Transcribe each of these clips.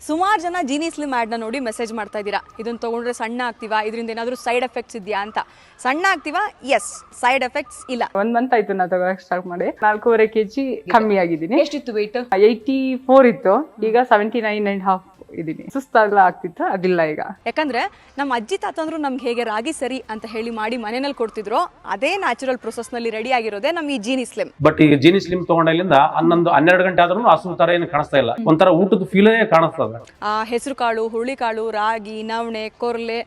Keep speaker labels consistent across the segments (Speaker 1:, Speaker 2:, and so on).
Speaker 1: ಸುಮಾರು ಜನ ಜೀನಿ ಸ್ಲಿಮ್ ಆ್ಯಡ್ನ ನೋಡಿ ಮೆಸೇಜ್ ಮಾಡ್ತಾ ಇದ್ದೀರಾ, ಇದನ್ನು ತೊಗೊಂಡ್ರೆ ಸಣ್ಣ ಆಗ್ತೀವಾ, ಇದರಿಂದ ಏನಾದರೂ ಸೈಡ್ ಎಫೆಕ್ಟ್ಸ್ ಇದೆಯಾ ಅಂತ. ಸಣ್ಣ ಆಗ್ತೀವಾ? ಎಸ್, ಸೈಡ್ ಎಫೆಕ್ಟ್ಸ್ ಇಲ್ಲ.
Speaker 2: 1 ಮಂತ್ ಆಯ್ತು ನಾ ತಗೊಳಕ್ ಸ್ಟಾರ್ಟ್ ಮಾಡಿ. 4.5 kg ಕಮ್ಮಿ ಆಗಿದ್ದೀನಿ.
Speaker 1: ಎಷ್ಟಿತ್ತು ವೆಯ್ಟ್?
Speaker 2: 84 ಇತ್ತು, ಈಗ 79.5 ಇದೀನಿ. ಸುಸ್ತಾಗ್ಲ ಆಗ್ತಿತ್ತು, ಅದಿಲ್ಲ ಈಗ.
Speaker 1: ಯಾಕಂದ್ರೆ ನಮ್ಮ ಅಜ್ಜಿ ತಾತಂದ್ರು ನಮ್ಗೆ ಹೇಗೆ ರಾಗಿ ಸರಿ ಅಂತ ಹೇಳಿ ಮಾಡಿ ಮನೆಯಲ್ಲಿ ಕೊಡ್ತಿದ್ರು, ಅದೇ ನ್ಯಾಚುರಲ್ ಪ್ರೊಸೆಸ್ ನಲ್ಲಿ ರೆಡಿ ಆಗಿರೋದೇ ನಮ್ಮ ಈ ಜೀನಿ ಸ್ಲಿಮ್.
Speaker 3: ಬಟ್ ಈಗ ಜೀನಿ ಸ್ಲಿಮ್ ತಗೊಂಡಲ್ಲಿಂದ 11-12 ಗಂಟೆ ಆದ್ರೂ ಹಸು ತರ ಏನು ಕಾಣಿಸ್ತಾ ಇಲ್ಲ, ಒಂಥರ ಊಟದ ಫೀಲೇ ಕಾಣಿಸ್ತದೆ.
Speaker 1: ಹೆಸರು ಕಾಳು, ಹುರುಳಿಕಾಳು, ರಾಗಿ, ನವಣೆ, ಕೊರ್ಲೆ,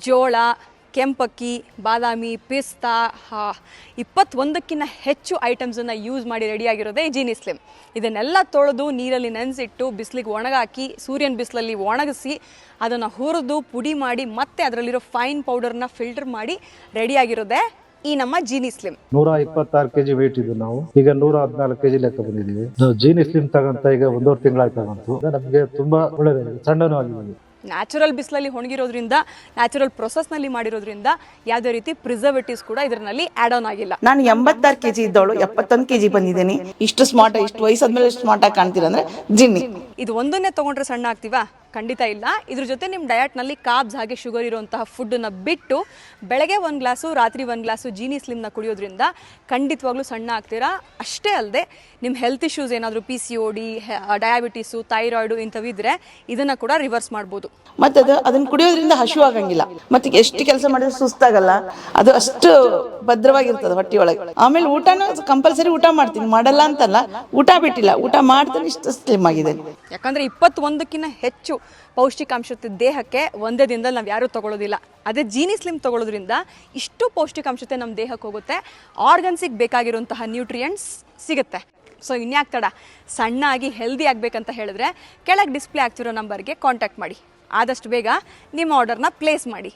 Speaker 1: ಜೋಳ, ಕೆಂಪಕ್ಕಿ, ಬಾದಾಮಿ, ಪಿಸ್ತಾ, 21ಕ್ಕಿಂತ ಹೆಚ್ಚು ಐಟಮ್ಸನ್ನು ಯೂಸ್ ಮಾಡಿ ರೆಡಿಯಾಗಿರೋದೇ ಈ ಜೀನಿ ಸ್ಲಿಮ್. ಇದನ್ನೆಲ್ಲ ತೊಳೆದು ನೀರಲ್ಲಿ ನೆನೆಸಿಟ್ಟು ಬಿಸಿಲಿಗೆ ಒಣಗಾಕಿ ಸೂರ್ಯನ ಬಿಸಿಲಲ್ಲಿ ಒಣಗಿಸಿ ಅದನ್ನು ಹುರಿದು ಪುಡಿ ಮಾಡಿ ಮತ್ತೆ ಅದರಲ್ಲಿರೋ ಫೈನ್ ಪೌಡರ್ನ ಫಿಲ್ಟರ್ ಮಾಡಿ ರೆಡಿಯಾಗಿರೋದೇ ಈ ನಮ್ಮ ಜೀನಿ ಸ್ಲಿಮ್.
Speaker 4: 126 kg ವೇಟ್ ಇದು. ನಾವು ಈಗ 114 kg ಲೆಕ್ಕ ಬಂದಿದ್ದೀವಿ. ನಾವು ಜೀನಿ ಸ್ಲಿಮ್ ತಗಂತ ಈಗ 1.5 ತಿಂಗಳಾಯ್ತು. ನಮಗೆ ತುಂಬಾ ಒಳ್ಳೆಯದಾಗಿದೆ, ಸಣ್ಣನೂ ಆಗಿದೆ.
Speaker 1: ನ್ಯಾಚುರಲ್ ಬಿಸಿಲಲ್ಲಿ ಒಣಗಿರೋದ್ರಿಂದ, ನ್ಯಾಚುರಲ್ ಪ್ರೊಸೆಸ್ನಲ್ಲಿ ಮಾಡಿರೋದ್ರಿಂದ ಯಾವುದೇ ರೀತಿ ಪ್ರಿಸರ್ವೇಟಿವ್ಸ್ ಕೂಡ ಇದರಲ್ಲಿ ಆ್ಯಡ್ ಆನ್ ಆಗಿಲ್ಲ.
Speaker 5: ನಾನು 86 kg ಇದ್ದವಳು 71 kg ಬಂದಿದ್ದೀನಿ. ಇಷ್ಟು ಸ್ಮಾರ್ಟ್, ಇಷ್ಟು ವಯಸ್ಸಾದ್ಮೇಲೆ ಸ್ಮಾರ್ಟ್ ಆಗಿ ಕಾಣ್ತೀರ ಅಂದ್ರೆ ಜಿನ್ನಿ.
Speaker 1: ಇದು ಒಂದನ್ನೇ ತಗೊಂಡ್ರೆ ಸಣ್ಣ ಆಗ್ತೀವಾ? ಖಂಡಿತ ಇಲ್ಲ. ಇದ್ರ ಜೊತೆ ನಿಮ್ಮ ಡಯಟ್ನಲ್ಲಿ ಕಾರ್ಬ್ಸ್ ಹಾಗೆ ಶುಗರ್ ಇರುವಂತಹ ಫುಡ್ಡನ್ನು ಬಿಟ್ಟು ಬೆಳಗ್ಗೆ 1 ಗ್ಲಾಸು, ರಾತ್ರಿ 1 ಗ್ಲಾಸು ಜೀನಿ ಸ್ಲಿಮ್ನ ಕುಡಿಯೋದ್ರಿಂದ ಖಂಡಿತವಾಗ್ಲೂ ಸಣ್ಣ ಆಗ್ತೀರಾ. ಅಷ್ಟೇ ಅಲ್ಲದೆ ನಿಮ್ಮ ಹೆಲ್ತ್ ಇಶ್ಯೂಸ್ ಏನಾದರೂ PCOD, ಡಯಾಬಿಟೀಸು, ಥೈರಾಯ್ಡು ಇಂಥವಿದ್ರೆ ಇದನ್ನು ಕೂಡ ರಿವರ್ಸ್ ಮಾಡ್ಬೋದು.
Speaker 5: ಮತ್ತೆ ಅದನ್ನ ಕುಡಿಯೋದ್ರಿಂದ ಹಸಿವು ಆಗಂಗಿಲ್ಲ, ಮತ್ತೆ ಎಷ್ಟು ಕೆಲಸ ಮಾಡಿದ್ರೆ ಸುಸ್ತಾಗಲ್ಲ. ಅದು ಅಷ್ಟು ಭದ್ರವಾಗಿರ್ತದೆ ಹೊಟ್ಟೆಯೊಳಗೆ. ಆಮೇಲೆ ಊಟನೂ ಕಂಪಲ್ಸರಿ ಊಟ ಮಾಡ್ತೀನಿ, ಮಾಡಲ್ಲ ಅಂತಲ್ಲ, ಊಟ ಬಿಟ್ಟಿಲ್ಲ, ಊಟ ಮಾಡ್ತೀನಿ. ಇಷ್ಟು ಸ್ಲಿಮ್ ಆಗಿದೆ.
Speaker 1: ಯಾಕಂದರೆ 21ಕ್ಕಿಂತ ಹೆಚ್ಚು ಪೌಷ್ಟಿಕಾಂಶತೆ ದೇಹಕ್ಕೆ ಒಂದೇ ದಿನದಲ್ಲಿ ನಾವು ಯಾರೂ ತಗೊಳ್ಳೋದಿಲ್ಲ. ಅದೇ ಜೀನಿ ಸ್ಲಿಮ್ ತಗೊಳ್ಳೋದ್ರಿಂದ ಇಷ್ಟು ಪೌಷ್ಟಿಕಾಂಶತೆ ನಮ್ಮ ದೇಹಕ್ಕೆ ಹೋಗುತ್ತೆ, ಆರ್ಗನ್ಸಿಗೆ ಬೇಕಾಗಿರುವಂತಹ ನ್ಯೂಟ್ರಿಯೆಂಟ್ಸ್ ಸಿಗುತ್ತೆ. ಸೊ ಇನ್ಯಾಕೆ ತಡ, ಸಣ್ಣ ಆಗಿ ಹೆಲ್ದಿ ಆಗಬೇಕಂತ ಹೇಳಿದ್ರೆ ಕೆಳಗೆ ಡಿಸ್ಪ್ಲೇ ಆಗ್ತಿರೋ ನಂಬರ್ಗೆ ಕಾಂಟ್ಯಾಕ್ಟ್ ಮಾಡಿ. ಆದಷ್ಟು ಬೇಗ ನಿಮ್ಮ ಆರ್ಡರ್ನ ಪ್ಲೇಸ್ ಮಾಡಿ.